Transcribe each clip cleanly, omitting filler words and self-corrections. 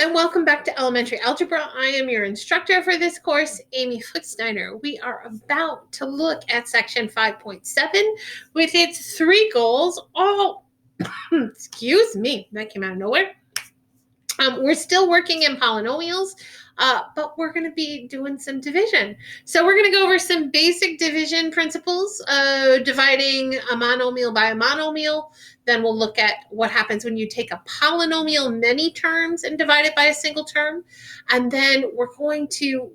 and welcome back to Elementary Algebra. I am your instructor for this course, Amy Footsnyder. We are about to look at section 5.7 with its three goals, all, excuse me, that came out of nowhere. We're still working in polynomials, but we're going to be doing some division. So we're going to go over some basic division principles, dividing a monomial by a monomial. Then we'll look at what happens when you take a polynomial many terms and divide it by a single term. And then we're going to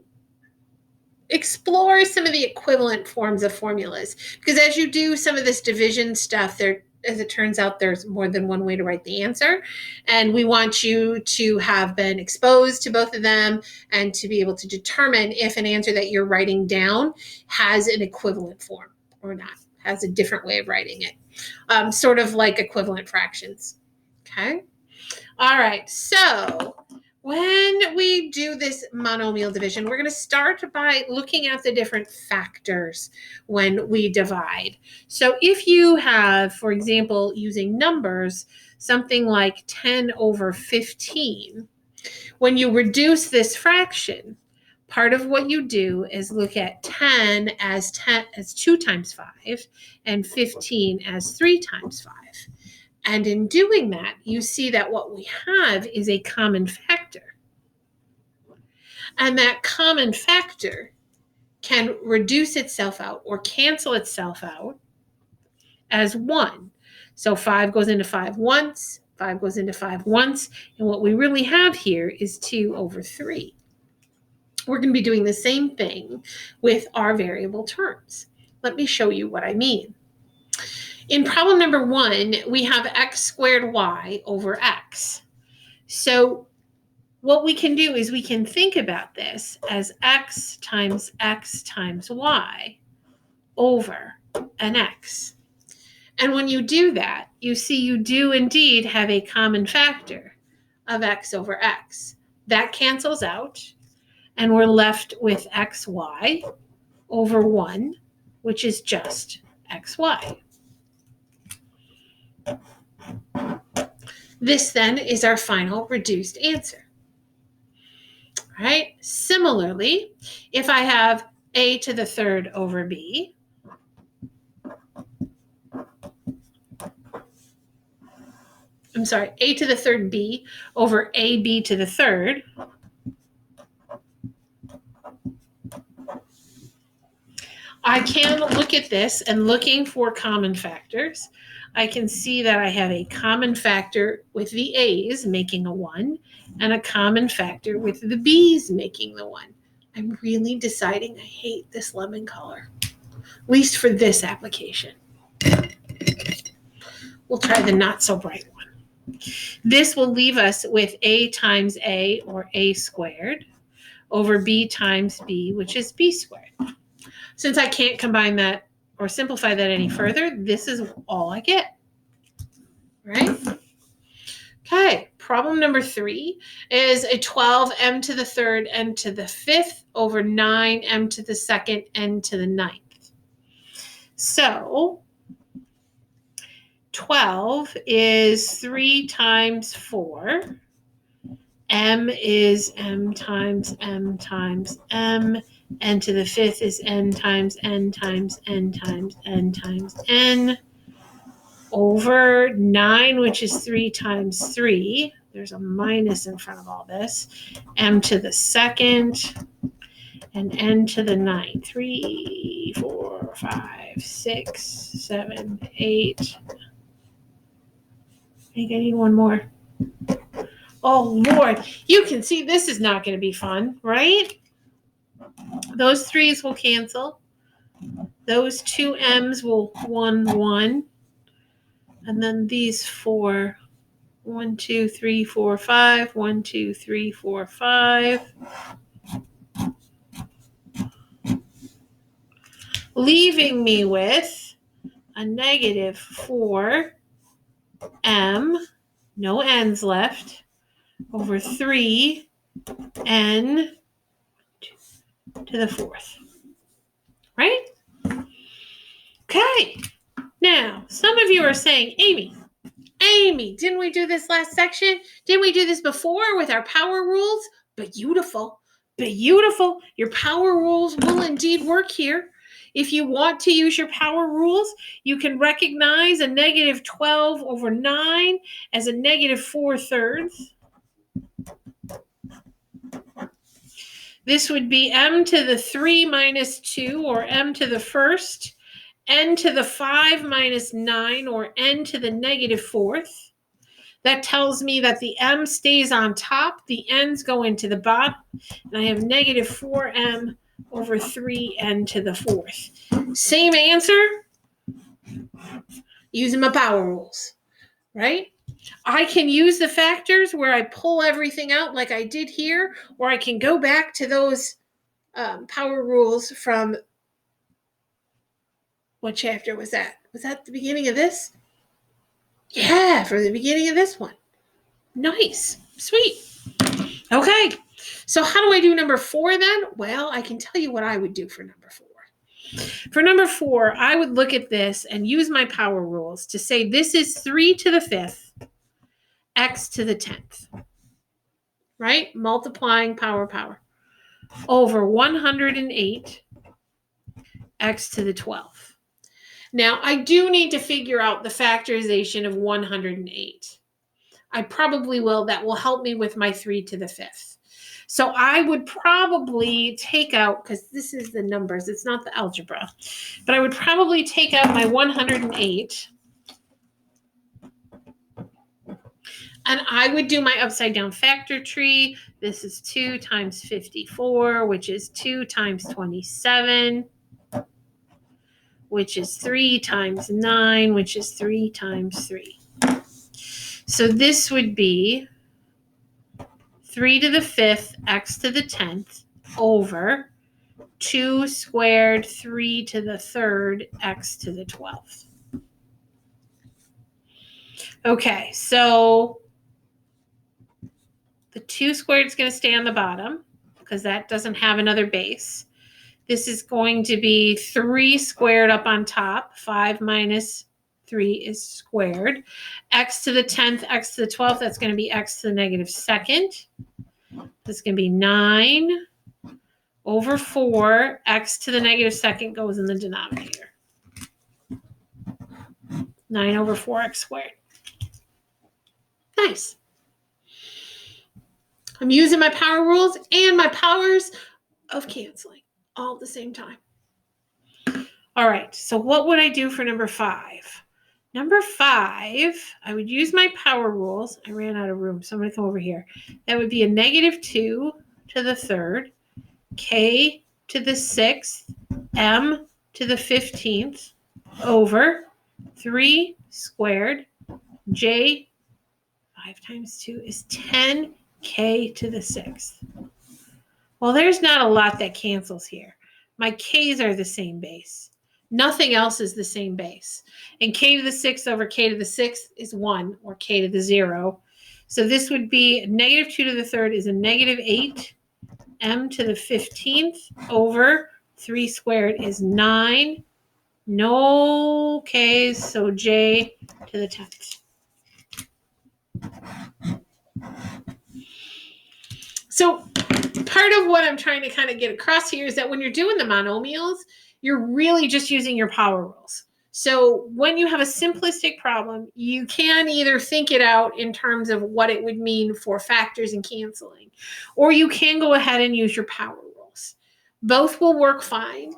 explore some of the equivalent forms of formulas. Because as you do some of this division stuff, as it turns out, there's more than one way to write the answer. And we want you to have been exposed to both of them and to be able to determine if an answer that you're writing down has an equivalent form or not, has a different way of writing it. Sort of like equivalent fractions. Okay. All right. So when we do this monomial division, we're going to start by looking at the different factors when we divide. So if you have, for example, using numbers, something like 10 over 15, when you reduce this fraction, part of what you do is look at 10 as 2 times 5 and 15 as 3 times 5. And in doing that, you see that what we have is a common factor. And that common factor can reduce itself out or cancel itself out as 1. So 5 goes into 5 once, 5 goes into 5 once, and what we really have here is 2 over 3. We're going to be doing the same thing with our variable terms. Let me show you what I mean. In problem number 1, we have x squared y over x. So what we can do is we can think about this as x times y over an x. And when you do that, you see you do indeed have a common factor of x over x. That cancels out, and we're left with xy over 1, which is just xy. This then is our final reduced answer. All right. Similarly, if I have a to the third over b, a to the third b over ab to the third, I can look at this and looking for common factors. I can see that I have a common factor with the a's making a 1 and a common factor with the b's making the 1. I'm really deciding I hate this lemon color, at least for this application. We'll try the not so bright one. This will leave us with a times a, or a squared, over b times b, which is b squared. Since I can't combine that or simplify that any further, this is all I get, right? Okay, problem number 3 is a 12m to the third n to the fifth over 9m to the second n to the ninth. So 12 is 3 times 4. M is m times m times m. N to the fifth is n times n times n times n times n over 9, which is 3 times 3. There's a minus in front of all this. M to the second and n to the ninth. 3, 4, 5, 6, 7, 8. I think I need one more. Oh, Lord. You can see this is not going to be fun, right? Those 3's will cancel. Those 2 m's will 1, 1. And then these 4, 1, 2, 3, 4, 5, 1, 2, 3, 4, 5. Leaving me with a negative 4m, no n's left, over 3n to the fourth, right? Okay. Now, some of you are saying, Amy, Amy, didn't we do this last section? Didn't we do this before with our power rules? Beautiful. Beautiful. Your power rules will indeed work here. If you want to use your power rules, you can recognize a negative 12 over 9 as a negative 4/3. This would be m to the 3 minus 2, or m to the first, n to the 5 minus 9, or n to the negative 4th. That tells me that the m stays on top, the n's go into the bottom, and I have negative 4m over 3n to the 4th. Same answer using my power rules, right? I can use the factors where I pull everything out like I did here, or I can go back to those power rules from, what chapter was that? Was that the beginning of this? Yeah, from the beginning of this one. Nice. Sweet. Okay. So how do I do number 4 then? Well, I can tell you what I would do for number 4. For number 4, I would look at this and use my power rules to say this is 3 to the 5th, x to the 10th, right? Multiplying power, over 108, x to the 12th. Now, I do need to figure out the factorization of 108. I probably will. That will help me with my 3 to the 5th. So I would probably take out, because this is the numbers, it's not the algebra, but I would probably take out my 108, and I would do my upside down factor tree. This is 2 times 54, which is 2 times 27, which is 3 times 9, which is 3 times 3. So this would be 3 to the 5th, x to the 10th, over 2 squared 3 to the 3rd, x to the 12th. Okay, so the 2 squared is going to stay on the bottom because that doesn't have another base. This is going to be 3 squared up on top. 5 minus 3 is squared. X to the 10th, x to the 12th, that's going to be x to the negative 2nd. That's going to be 9 over 4. X to the negative 2nd goes in the denominator. 9 over 4x squared. Nice. I'm using my power rules and my powers of canceling all at the same time. All right, so what would I do for number 5? Number 5, I would use my power rules. I ran out of room, so I'm going to come over here. That would be a negative 2 to the 3rd, k to the 6th, m to the 15th, over 3 squared, j, 5 times 2 is 10k to the 6th. Well, there's not a lot that cancels here. My k's are the same base. Nothing else is the same base. And k to the 6th over k to the 6th is 1, or k to the 0. So this would be negative 2 to the 3rd is a negative 8. M to the 15th over 3 squared is 9. No k's, so j to the 10th. So part of what I'm trying to kind of get across here is that when you're doing the monomials, you're really just using your power rules. So when you have a simplistic problem, you can either think it out in terms of what it would mean for factors and canceling, or you can go ahead and use your power rules. Both will work fine.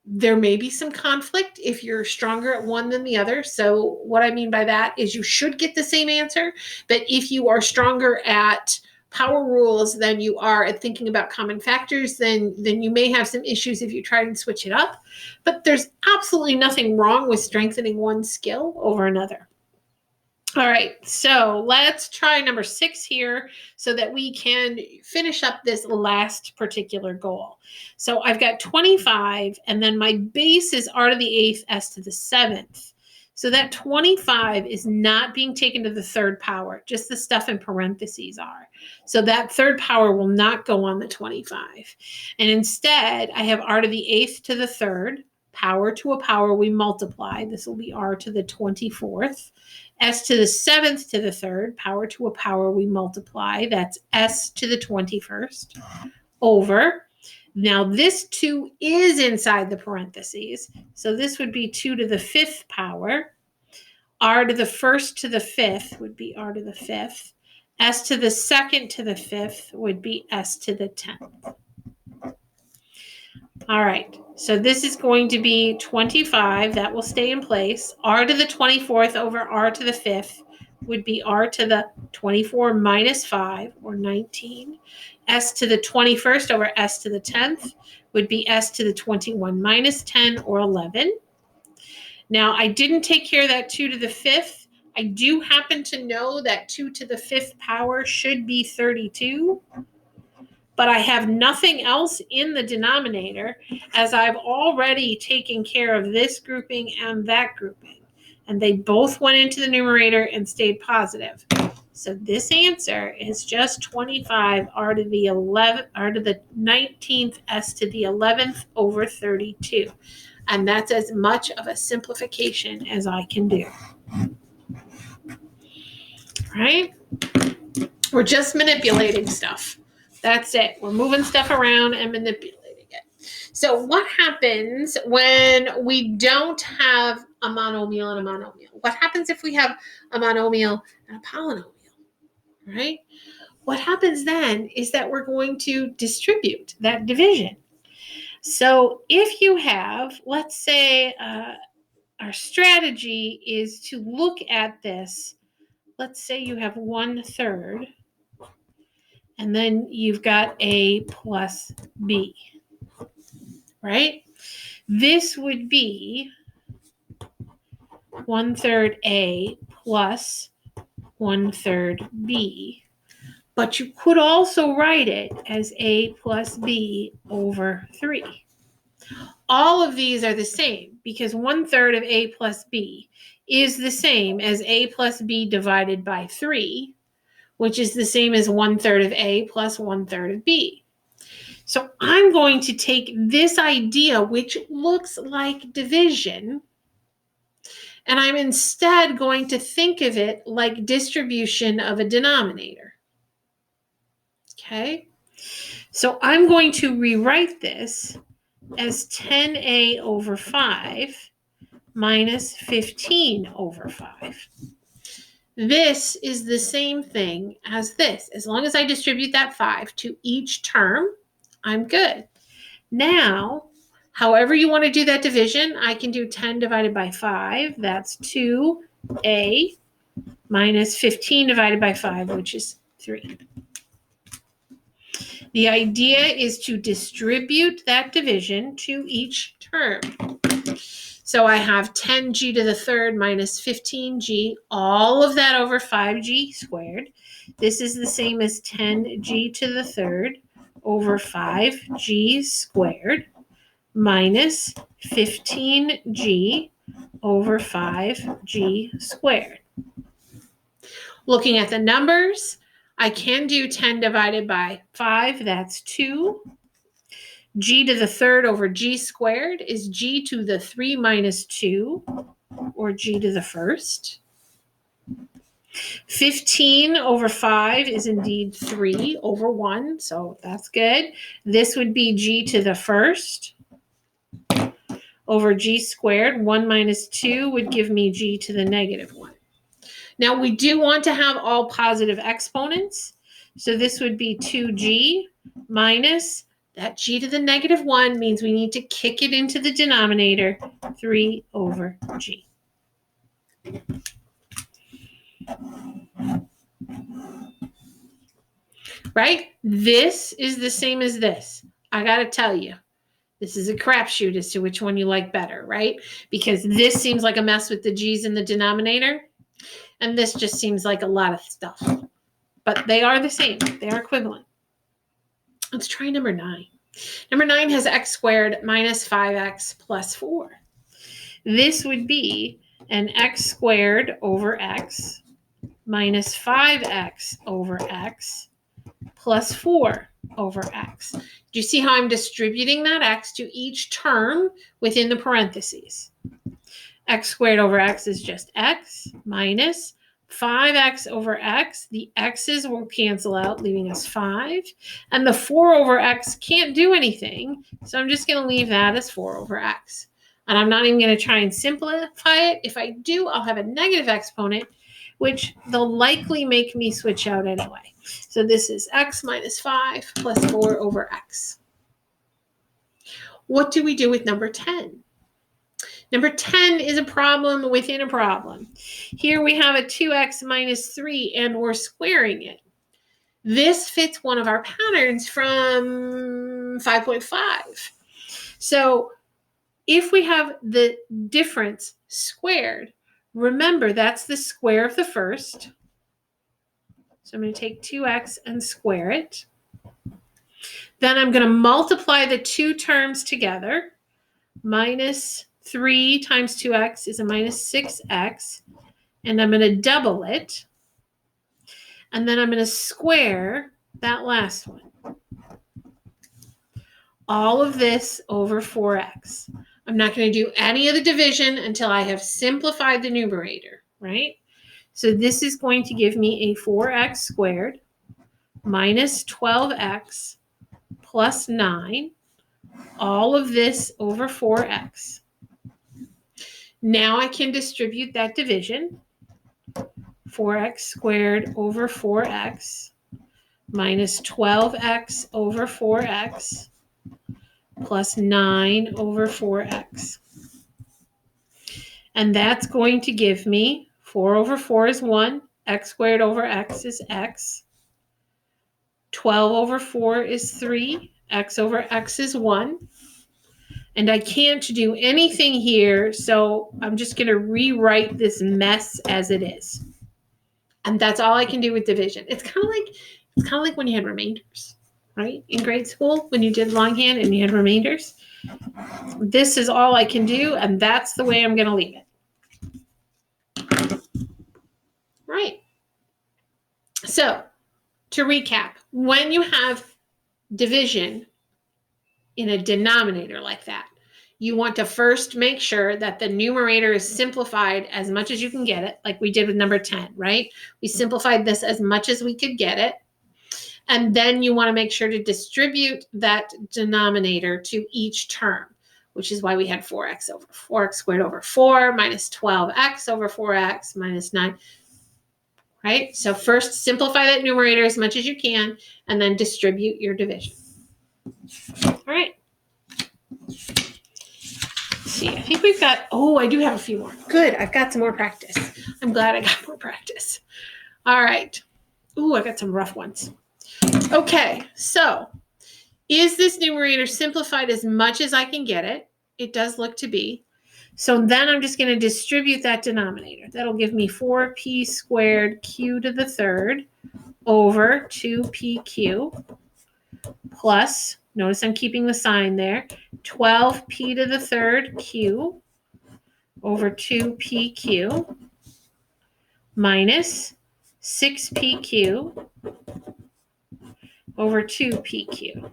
There may be some conflict if you're stronger at one than the other. So what I mean by that is you should get the same answer, but if you are stronger at power rules than you are at thinking about common factors, then you may have some issues if you try and switch it up. But there's absolutely nothing wrong with strengthening one skill over another. All right, so let's try number 6 here so that we can finish up this last particular goal. So I've got 25, and then my base is r to the 8th, s to the 7th. So that 25 is not being taken to the 3rd power, just the stuff in parentheses are. So that 3rd power will not go on the 25. And instead, I have r to the 8th to the 3rd power to a power we multiply. This will be r to the 24th. S to the 7th to the 3rd, power to a power we multiply. That's s to the 21st over. Now this 2 is inside the parentheses, so this would be 2 to the 5th power. R to the 1st to the 5th would be r to the 5th. S to the 2nd to the 5th would be s to the 10th. All right, so this is going to be 25. That will stay in place. R to the 24th over r to the 5th would be r to the 24 minus 5, or 19. S to the 21st over s to the 10th would be s to the 21 minus 10, or 11. Now, I didn't take care of that 2 to the 5th. I do happen to know that 2 to the 5th power should be 32, but I have nothing else in the denominator, as I've already taken care of this grouping and that grouping, and they both went into the numerator and stayed positive. So this answer is just 25 r to the 11th, r to the 19th, s to the 11th over 32. And that's as much of a simplification as I can do. Right? We're just manipulating stuff. That's it. We're moving stuff around and manipulating it. So what happens when we don't have a monomial and a monomial? What happens if we have a monomial and a polynomial? Right? What happens then is that we're going to distribute that division. So if you have, let's say, our strategy is to look at this. Let's say you have 1/3, and then you've got a plus b, right? This would be 1/3 a plus 1/3 b, but you could also write it as a plus b over 3. All of these are the same because 1/3 of a plus b is the same as a plus b divided by 3, which is the same as 1/3 of a plus 1/3 of b. So I'm going to take this idea, which looks like division, and I'm instead going to think of it like distribution of a denominator. Okay? So I'm going to rewrite this as 10a over 5 minus 15 over 5. This is the same thing as this. As long as I distribute that 5 to each term, I'm good. Now, however you want to do that division, I can do 10 divided by 5. That's 2a minus 15 divided by 5, which is 3. The idea is to distribute that division to each term. So I have 10g to the 3rd minus 15g, all of that over 5g squared. This is the same as 10g to the 3rd over 5g squared minus 15g over 5g squared. Looking at the numbers, I can do 10 divided by 5, that's 2. G to the 3rd over g squared is g to the 3 minus 2, or g to the 1st. 15 over 5 is indeed 3 over 1, so that's good. This would be g to the 1st over g squared. 1 minus 2 would give me g to the negative 1. Now, we do want to have all positive exponents, so this would be 2g minus that g to the negative 1 means we need to kick it into the denominator, 3 over g. Right? This is the same as this. I got to tell you, this is a crapshoot as to which one you like better, right? Because this seems like a mess with the g's in the denominator, and this just seems like a lot of stuff. But they are the same. They are equivalent. Let's try number 9. Number 9 has x squared minus 5x plus 4. This would be an x squared over x minus 5x over x plus 4. over x. Do you see how I'm distributing that x to each term within the parentheses? X squared over x is just x minus 5x over x. The x's will cancel out, leaving us 5. And the 4 over x can't do anything, so I'm just going to leave that as 4 over x. And I'm not even going to try and simplify it. If I do, I'll have a negative exponent, which they'll likely make me switch out anyway. So this is x minus 5 plus 4 over x. What do we do with number 10? Number 10 is a problem within a problem. Here we have a 2x minus 3, and we're squaring it. This fits one of our patterns from 5.5. So if we have the difference squared, remember that's the square of the first. So I'm going to take 2x and square it. Then I'm going to multiply the two terms together. Minus 3 times 2x is a minus 6x. And I'm going to double it. And then I'm going to square that last one. All of this over 4x. I'm not going to do any of the division until I have simplified the numerator, right? So this is going to give me a 4x squared minus 12x plus 9. All of this over 4x. Now I can distribute that division. 4x squared over 4x minus 12x over 4x plus 9 over 4x. And that's going to give me 4 over 4 is 1. X squared over x is x. 12 over 4 is 3. X over x is 1. And I can't do anything here, so I'm just going to rewrite this mess as it is. And that's all I can do with division. It's kind of like when you had remainders, right? In grade school, when you did longhand and you had remainders. This is all I can do, and that's the way I'm going to leave it. Right. So, to recap, when you have division in a denominator like that, you want to first make sure that the numerator is simplified as much as you can get it, like we did with number 10, right? We simplified this as much as we could get it. And then you want to make sure to distribute that denominator to each term, which is why we had 4x squared over 4 minus 12x over 4x minus 9. Right? So first simplify that numerator as much as you can, and then distribute your division. All right. Let's see, I think we've got, I do have a few more. Good, I've got some more practice. I'm glad I got more practice. All right. I got some rough ones. Okay, so is this numerator simplified as much as I can get it? It does look to be. So then I'm just going to distribute that denominator. That'll give me 4p squared q to the third over 2pq plus, notice I'm keeping the sign there, 12p to the third q over 2pq minus 6pq over 2pq.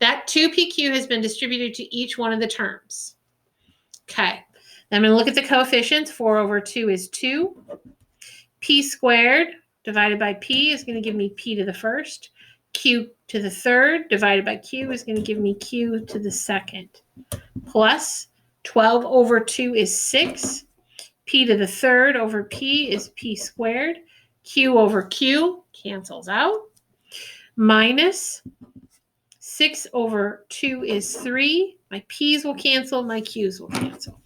That 2pq has been distributed to each one of the terms. Okay, then I'm going to look at the coefficients. 4 over 2 is 2. P squared divided by p is going to give me p to the first. Q to the third divided by q is going to give me q to the second. Plus 12 over 2 is 6. P to the third over p is p squared. Q over q cancels out. Minus 6 over 2 is 3. My p's will cancel, my q's will cancel.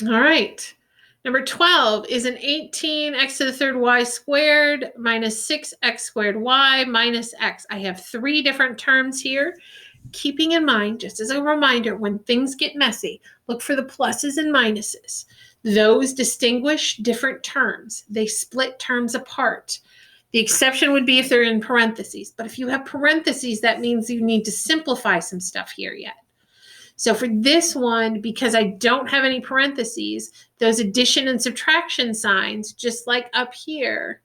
All right. Number 12 is an 18x to the third y squared minus 6x squared y minus x. I have 3 different terms here. Keeping in mind, just as a reminder, when things get messy, look for the pluses and minuses. Those distinguish different terms. They split terms apart. The exception would be if they're in parentheses. But if you have parentheses, that means you need to simplify some stuff here yet. So for this one, because I don't have any parentheses, those addition and subtraction signs, just like up here,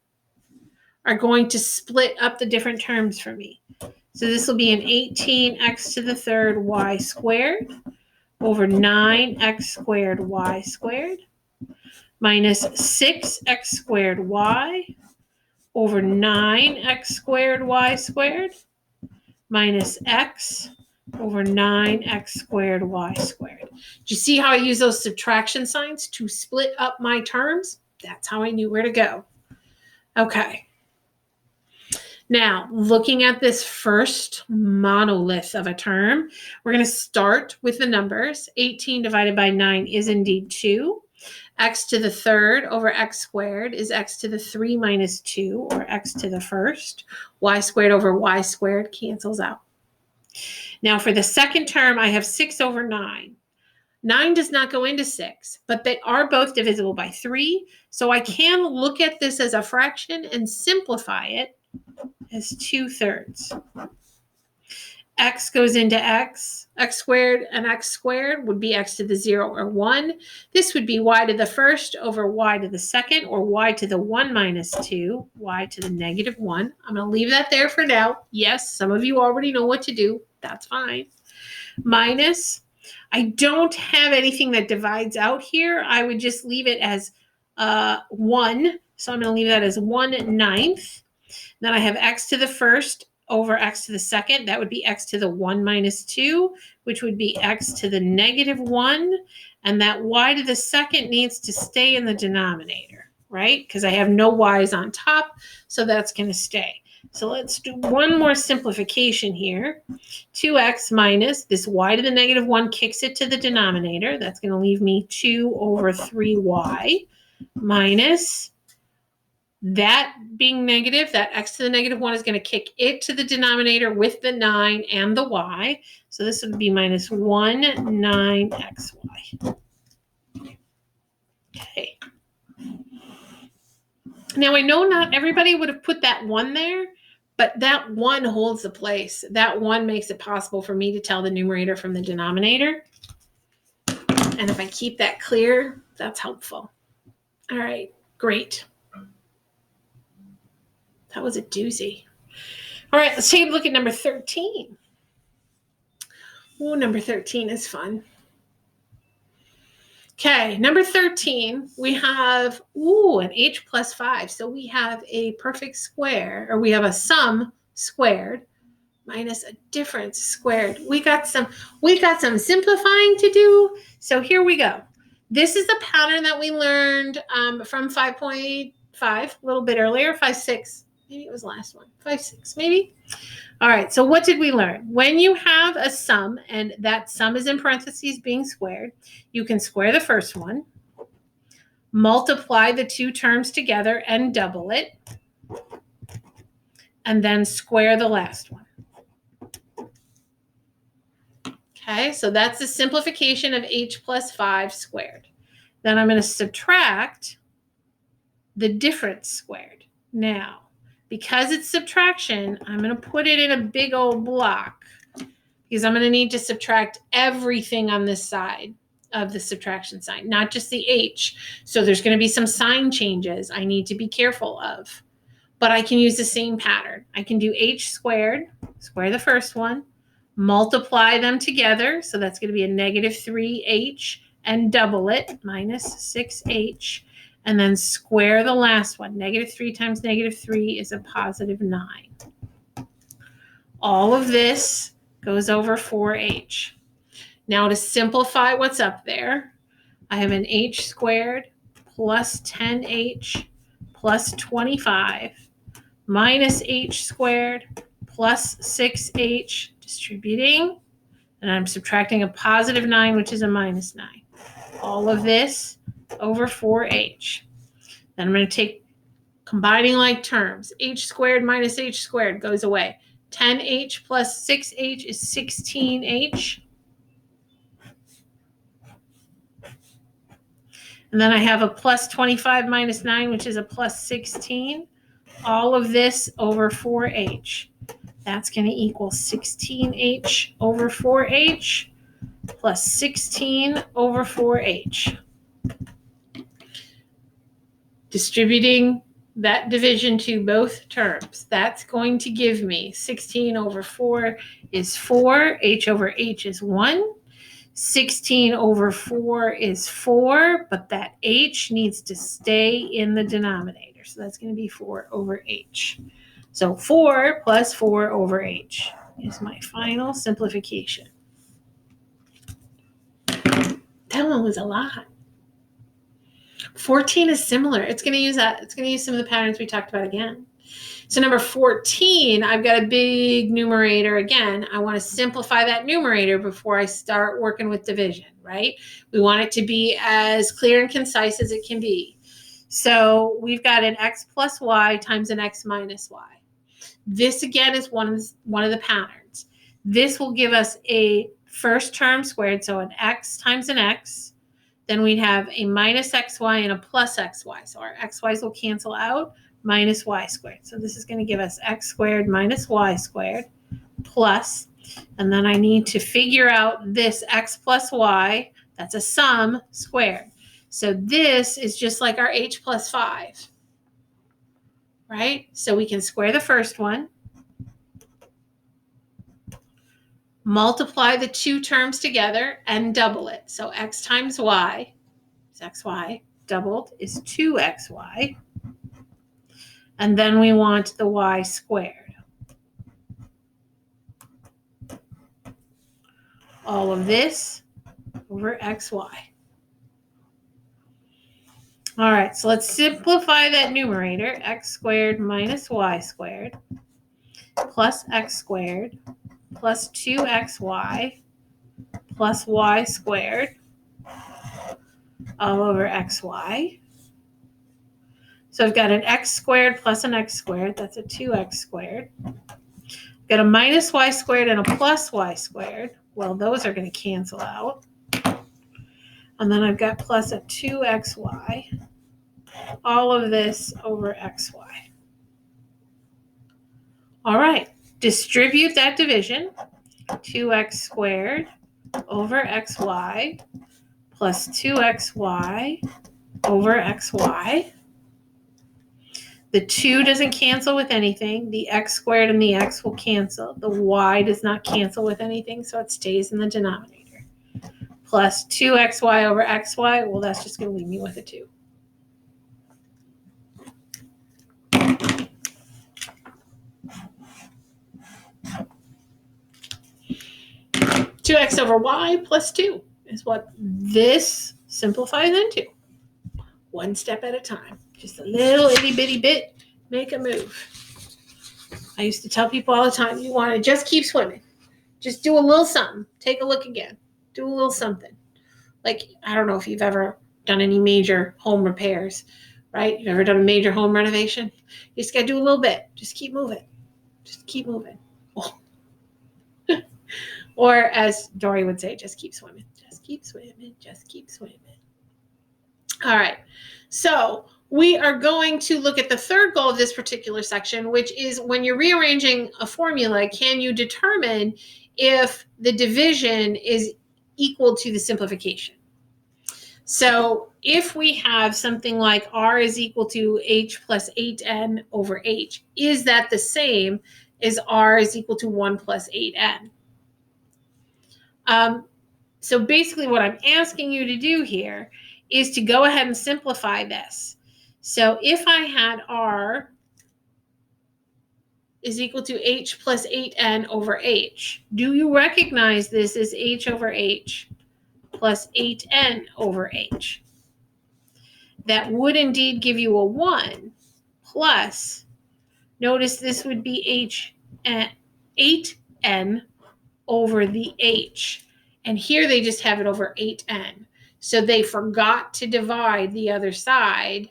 are going to split up the different terms for me. So this will be an 18x to the third y squared over 9x squared y squared minus 6x squared y over 9x squared y squared minus x over 9x squared y squared. Do you see how I use those subtraction signs to split up my terms? That's how I knew where to go. Okay. Now, looking at this first monolith of a term, we're going to start with the numbers. 18 divided by 9 is indeed 2. X to the third over x squared is x to the 3 minus 2, or x to the first. Y squared over y squared cancels out. Now, for the second term, I have 6 over 9. 9 does not go into 6, but they are both divisible by 3. So I can look at this as a fraction and simplify it as 2/3. X goes into x. X squared and x squared would be x to the 0 or 1. This would be y to the first over y to the second, or y to the 1 minus 2, y to the negative 1. I'm going to leave that there for now. Yes, some of you already know what to do. That's fine. Minus, I don't have anything that divides out here. I would just leave it as 1. So I'm going to leave that as 1/9. Then I have x to the first over x to the second. That would be x to the 1 minus 2, which would be x to the negative 1. And that y to the second needs to stay in the denominator, right? Because I have no y's on top, so that's going to stay. So let's do one more simplification here. 2x minus this y to the negative 1 kicks it to the denominator. That's going to leave me 2 over 3y minus that being negative, that x to the negative 1 is going to kick it to the denominator with the 9 and the y. So this would be minus 1 9xy. Okay. Now I know not everybody would have put that 1 there, but that 1 holds the place. That 1 makes it possible for me to tell the numerator from the denominator. And if I keep that clear, that's helpful. All right, great. That was a doozy. All right, let's take a look at number 13. Oh, number 13 is fun. Okay, number 13, we have, an h plus 5. So we have a perfect square, or we have a sum squared minus a difference squared. We got some simplifying to do. So here we go. This is the pattern that we learned from 5.5, a little bit earlier, 5.6. Maybe it was last one, 5.6 maybe. All right, so what did we learn? When you have a sum, and that sum is in parentheses being squared, you can square the first one, multiply the two terms together and double it, and then square the last one. Okay, so that's the simplification of h plus 5 squared. Then I'm going to subtract the difference squared. Now, because it's subtraction, I'm going to put it in a big old block because I'm going to need to subtract everything on this side of the subtraction sign, not just the h. So there's going to be some sign changes I need to be careful of. But I can use the same pattern. I can do h squared, square the first one, multiply them together. So that's going to be a negative 3h, and double it, minus 6h. And then square the last one. Negative 3 times negative 3 is a positive 9. All of this goes over 4h. Now to simplify what's up there, I have an h squared plus 10h plus 25 minus h squared plus 6h, distributing, and I'm subtracting a positive 9, which is a minus 9. All of this over 4h. Then I'm going to take combining like terms. H squared minus h squared goes away. 10h plus 6h is 16h. And then I have a plus 25 minus 9, which is a plus 16. All of this over 4h. That's going to equal 16h over 4h. plus 16 over 4h. Distributing that division to both terms, that's going to give me 16 over 4 is 4, h over h is 1. 16 over 4 is 4, but that h needs to stay in the denominator. So that's going to be 4 over h. So 4 plus 4 over h is my final simplification. That one was a lot. 14 is similar. It's going to use that. It's going to use some of the patterns we talked about again. So number 14, I've got a big numerator again. I want to simplify that numerator before I start working with division, right? We want it to be as clear and concise as it can be. So we've got an x plus y times an x minus y. This again is one of the patterns. This will give us a first term squared, so an x times an x. Then we'd have a minus xy and a plus xy. So our xy's will cancel out, minus y squared. So this is going to give us x squared minus y squared plus, and then I need to figure out this x plus y, that's a sum squared. So this is just like our h plus 5, right? So we can square the first one, multiply the two terms together, and double it. So x times y is xy, doubled is 2xy. And then we want the y squared. All of this over xy. All right, so let's simplify that numerator. X squared minus y squared plus x squared plus 2xy plus y squared all over xy. So I've got an x squared plus an x squared. That's a 2x squared. I've got a minus y squared and a plus y squared. Well, those are going to cancel out. And then I've got plus a 2xy. All of this over xy. All right. Distribute that division. 2x squared over xy plus 2xy over xy. The 2 doesn't cancel with anything. The x squared and the x will cancel. The y does not cancel with anything, so it stays in the denominator. Plus 2xy over xy, well, that's just going to leave me with a 2. Two x over y plus 2 is what this simplifies into. One step at a time. Just a little itty bitty bit, make a move. I used to tell people all the time, you want to just keep swimming. Just do a little something. Take a look again. Do a little something. Like, I don't know if you've ever done any major home repairs, right? You've ever done a major home renovation? You just got to do a little bit. Just keep moving. Just keep moving. Or as Dory would say, just keep swimming. Just keep swimming. Just keep swimming. All right. So we are going to look at the third goal of this particular section, which is when you're rearranging a formula, can you determine if the division is equal to the simplification? So if we have something like r is equal to h plus 8n over h, is that the same as r is equal to 1 plus 8n? So basically what I'm asking you to do here is to go ahead and simplify this. So if I had r is equal to h plus 8n over h, do you recognize this as h over h plus 8n over h? That would indeed give you a 1 plus, notice this would be h and 8n over the h. And here they just have it over 8n. So they forgot to divide the other side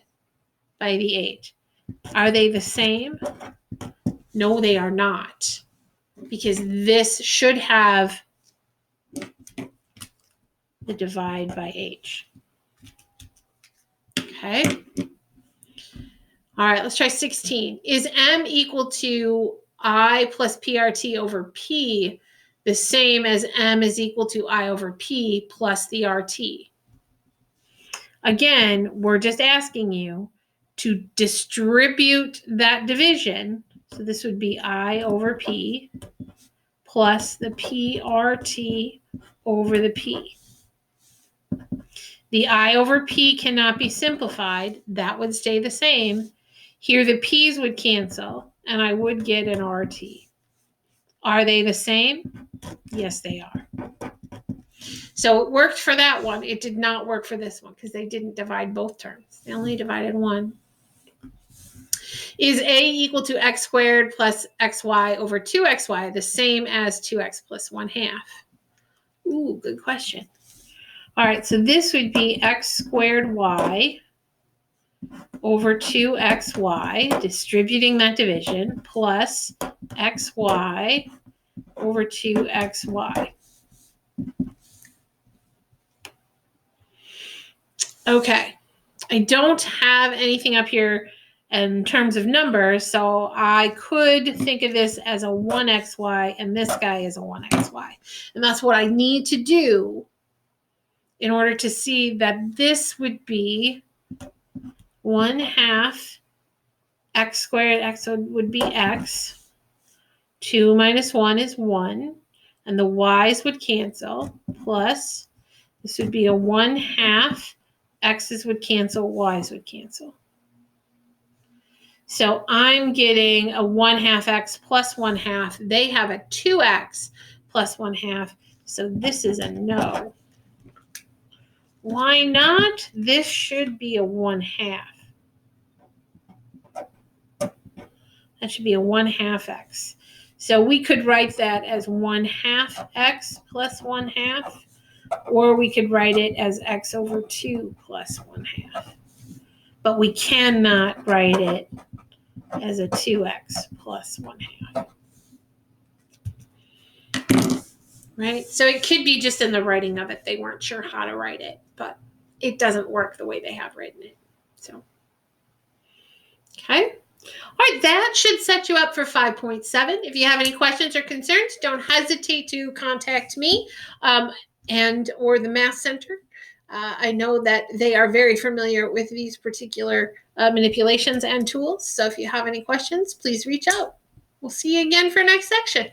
by the 8. Are they the same? No, they are not. Because this should have the divide by h. Okay. All right, let's try 16. Is m equal to I plus PRT over P the same as m is equal to I over p plus the RT. Again, we're just asking you to distribute that division. So this would be I over p plus the PRT over the p. The I over p cannot be simplified. That would stay the same. Here the p's would cancel, and I would get an RT. Are they the same? Yes, they are. So it worked for that one. It did not work for this one because they didn't divide both terms. They only divided one. Is a equal to x squared plus xy over 2xy the same as 2x plus 1/2? Ooh, good question. All right, so this would be x squared y over 2xy, distributing that division, plus xy over 2xy. Okay, I don't have anything up here in terms of numbers, so I could think of this as a 1xy, and this guy is a 1xy. And that's what I need to do in order to see that this would be 1/2 x squared. X would be x. 2 minus 1 is 1. And the y's would cancel. Plus, this would be a 1/2. X's would cancel. Y's would cancel. So I'm getting a 1/2 x plus 1/2. They have a 2x plus 1/2. So this is a no. Why not? This should be a 1/2. That should be a 1/2 x. So we could write that as 1/2 x plus 1/2, or we could write it as x over 2 plus 1/2. But we cannot write it as a 2x plus 1/2. Right? So it could be just in the writing of it. They weren't sure how to write it, but it doesn't work the way they have written it. So, okay. All right, that should set you up for 5.7. If you have any questions or concerns, don't hesitate to contact me and or the Math Center. I know that they are very familiar with these particular manipulations and tools. So if you have any questions, please reach out. We'll see you again for next section.